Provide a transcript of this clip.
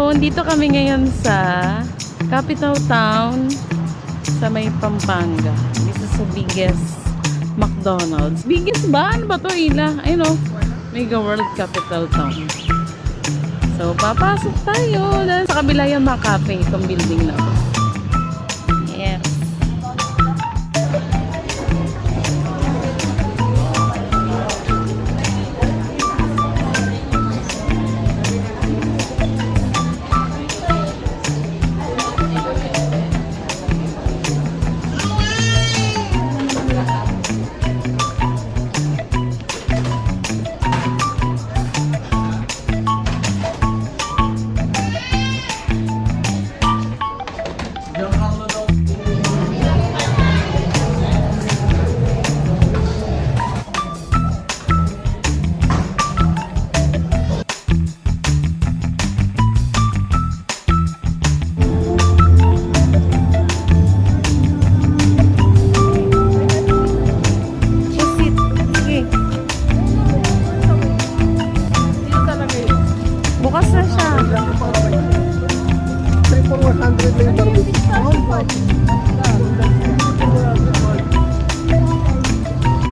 afternoon. Dito kami ngayon sa capital town sa may Pampanga. This is the biggest McDonald's. Biggest ba? Ano ba to, Ila? Ayun o. Mega World Capital Town. So, papasok tayo. Dahil sa kabila yung mga cafe, itong building na to. Yes. Bukas na siya. 3 for 100 lang yung barbecue.